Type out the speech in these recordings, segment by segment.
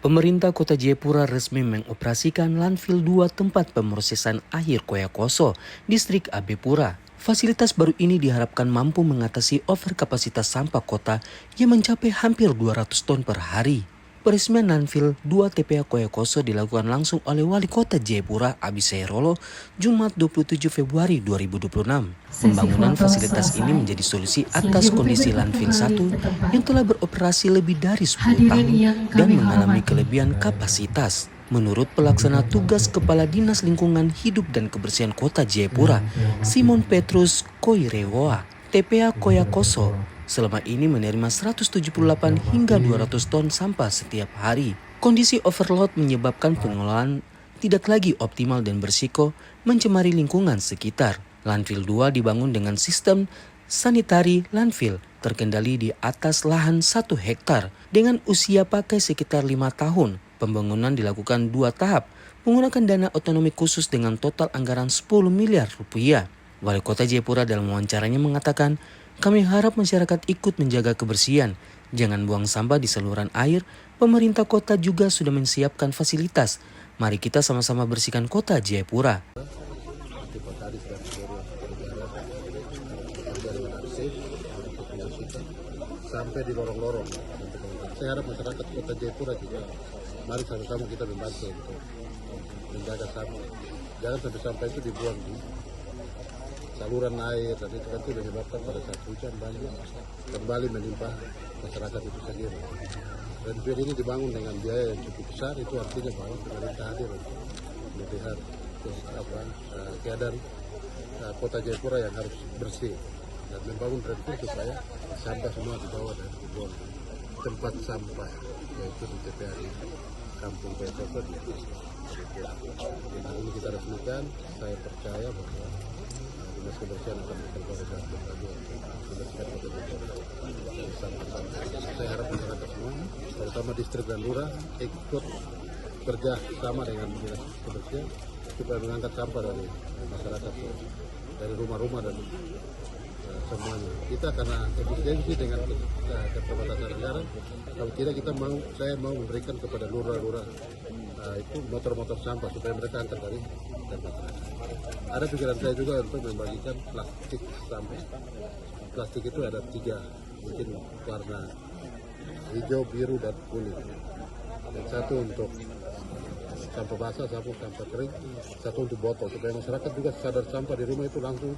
Pemerintah Kota Jayapura resmi mengoperasikan landfill 2 tempat pemrosesan akhir Koyakoso, distrik AB Pura. Fasilitas baru ini diharapkan mampu mengatasi overkapasitas sampah kota yang mencapai hampir 200 ton per hari. Peresmian landfill 2 TPA Koyakoso dilakukan langsung oleh Wali Kota Jayapura Abisai Rolo Jumat 27 Februari 2026. Pembangunan fasilitas ini menjadi solusi atas kondisi landfill 1 yang telah beroperasi lebih dari 10 tahun dan mengalami kelebihan kapasitas. Menurut pelaksana tugas Kepala Dinas Lingkungan Hidup dan Kebersihan Kota Jayapura, Simon Petrus Koirewoa, TPA Koyakoso selama ini menerima 178 hingga 200 ton sampah setiap hari. Kondisi overload menyebabkan pengelolaan tidak lagi optimal dan bersiko mencemari lingkungan sekitar. Landfill 2 dibangun dengan sistem sanitary landfill terkendali di atas lahan 1 hektar dengan usia pakai sekitar 5 tahun. Pembangunan dilakukan 2 tahap menggunakan dana otonomi khusus dengan total anggaran 10 miliar rupiah. Wali Kota Jayapura dalam wawancaranya mengatakan, kami harap masyarakat ikut menjaga kebersihan. Jangan buang sampah di saluran air. Pemerintah kota juga sudah menyiapkan fasilitas. Mari kita sama-sama bersihkan kota Jayapura. Sampai di lorong-lorong. Saya harap masyarakat kota Jayapura juga mari sama-sama kita membantu untuk menjaga sampah. Jangan sampai sampah itu dibuang di saluran air, dan itu nanti menyebabkan pada saat hujan banjir kembali menimpa masyarakat itu sendiri. Dan landfill ini dibangun dengan biaya yang cukup besar, itu artinya bahwa pemerintah hadir untuk melihat keadaan kota Jayapura yang harus bersih dan membangun landfill supaya sampah semua dibawa dan dibuang tempat sampah, yaitu di TPA di Kampung Koyakoso. Nah, ini kita resmikan. Saya percaya bahwa Dinas Kebersihan akan bekerja dengan membantu membersihkan kota Jayapura dari sampah-sampah. Saya harap masyarakat semua, terutama distrik dan lurah, ikut kerja sama dengan Dinas Kebersihan supaya mengangkat sampah dari masyarakat, dari rumah-rumah dan semuanya. Kita karena efisiensi dengan keterbatasan negara, kalau tidak saya mau memberikan kepada lurah-lurah itu motor-motor sampah supaya mereka angkat dari masyarakat. Ada pikiran saya juga untuk membagikan plastik sampah. Plastik itu ada 3, mungkin warna hijau, biru, dan kuning. Dan 1 untuk sampah basah, 1 sampah kering, 1 untuk botol, supaya masyarakat juga sadar sampah di rumah itu langsung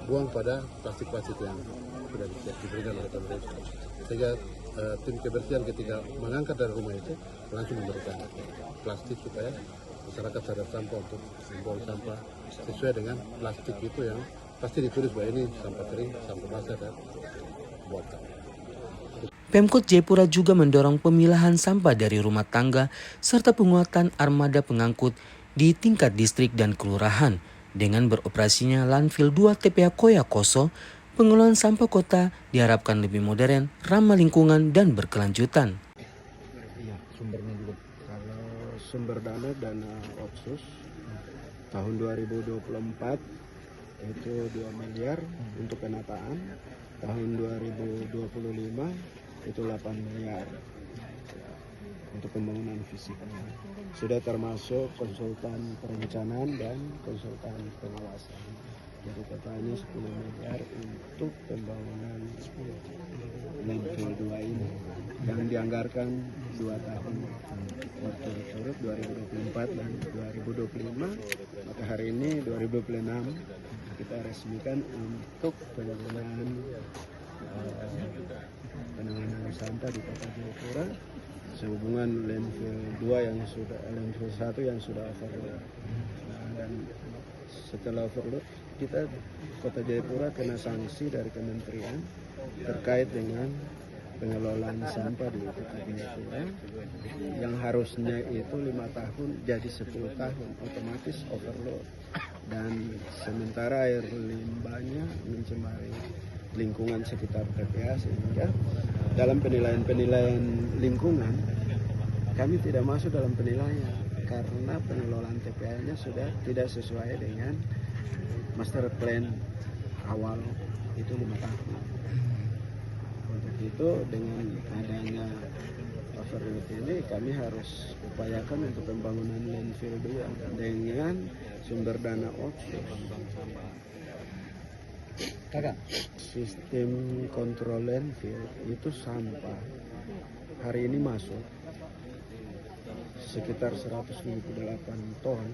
buang pada plastik-plastik yang sudah diberikan oleh pemerintah. Sehingga tim kebersihan ketika mengangkat dari rumah itu langsung memberikan plastik supaya masyarakat sadar sampah untuk membuang sampah sesuai dengan plastik itu yang pasti ditulis bahwa ini sampah kering, sampah basah, dan botol. Pemkot Jayapura juga mendorong pemilahan sampah dari rumah tangga serta penguatan armada pengangkut di tingkat distrik dan kelurahan. Dengan beroperasinya landfill 2 TPA Koyakoso, pengelolaan sampah kota diharapkan lebih modern, ramah lingkungan, dan berkelanjutan. Iya, sumbernya juga. Kalau sumber dana otsus tahun 2024 itu 2 miliar untuk penataan, tahun 2025 itu 8 miliar untuk pembangunan fisiknya. Sudah termasuk konsultan perencanaan dan konsultan pengawasan. Jadi totalnya 10 miliar untuk pembangunan landfill 2 ini yang dianggarkan 2 tahun berturut-turut 2024 dan 2025. Maka hari ini 2026 kita resmikan untuk penanganan sampah di Kota Jayapura sehubungan landfill 1 yang sudah overload. Dan setelah overload kita Kota Jayapura kena sanksi dari kementerian terkait dengan pengelolaan sampah di Kota Jayapura yang harusnya itu 5 tahun jadi 10 tahun, otomatis overload. Dan sementara air limbahnya mencemari lingkungan sekitar TPA, sehingga dalam penilaian lingkungan kami tidak masuk dalam penilaian karena pengelolaan TPA-nya sudah tidak sesuai dengan master plan awal itu 5 tahun. Untuk itu dengan adanya overload ini kami harus upayakan untuk pembangunan landfill 2 dengan sumber dana otsus. Sistem kontrol landfill itu sampah hari ini masuk sekitar 178 ton.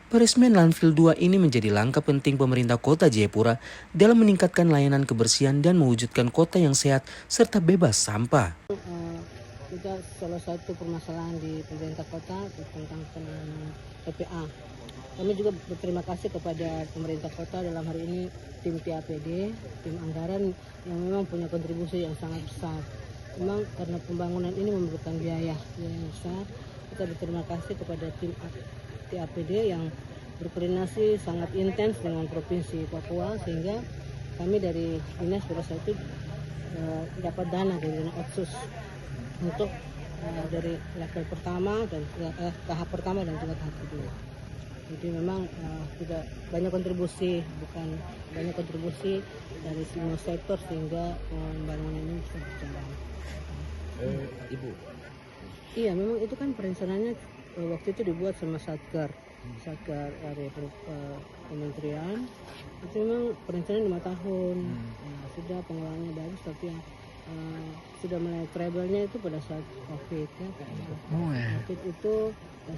Peresmian landfill 2 ini menjadi langkah penting pemerintah kota Jayapura dalam meningkatkan layanan kebersihan dan mewujudkan kota yang sehat serta bebas sampah. Juga salah satu permasalahan di pemerintah kota tentang penanganan TPA. Kami juga berterima kasih kepada pemerintah kota dalam hari ini tim TAPD, tim anggaran yang memang punya kontribusi yang sangat besar. Memang karena pembangunan ini memerlukan biaya yang besar, kita berterima kasih kepada tim TAPD yang berkoordinasi sangat intens dengan Provinsi Papua sehingga kami dari Dinas pada saat itu dapat dana dari dana otsus untuk dari level pertama dan tahap pertama dan juga tahap kedua. Jadi memang tidak banyak kontribusi dari semua sektor sehingga pembangunan ini bisa berjalan. Ibu, Iya, memang itu kan perencanaannya waktu itu dibuat sama Satker dari kementerian. Itu memang perencanaan 5 tahun. Sudah pengelolaannya bagus, tapi yang sudah mulai trouble-nya itu pada saat COVID ya. COVID itu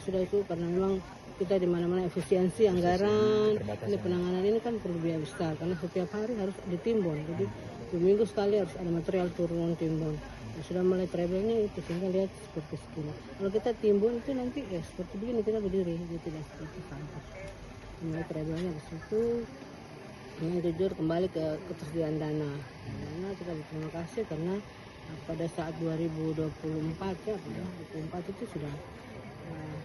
sudah itu karena memang kita di mana-mana efisiensi anggaran, ini penanganan ini kan perlu biaya besar karena setiap hari harus ditimbun. Jadi 2 minggu sekali harus ada material turun timbun. Sudah mulai trouble-nya itu sehingga lihat seperti segini. Kalau kita timbun itu nanti seperti begini kita berdiri, jadi tidak seperti kampus. Mulai trouble-nya di situ. Dengan jujur kembali ke ketersediaan dana. Karena kita berterima kasih karena pada saat 2024 ya, 2024 itu sudah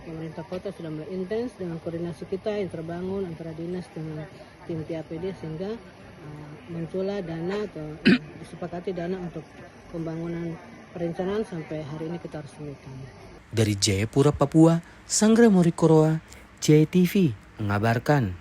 pemerintah kota sudah mulai intens dengan koordinasi kita yang terbangun antara dinas dengan tim TAPD sehingga muncullah dana atau disepakati dana untuk pembangunan perencanaan sampai hari ini kita resmikan. Dari Jayapura, Papua, Sanggra Morikoroa, JTV mengabarkan.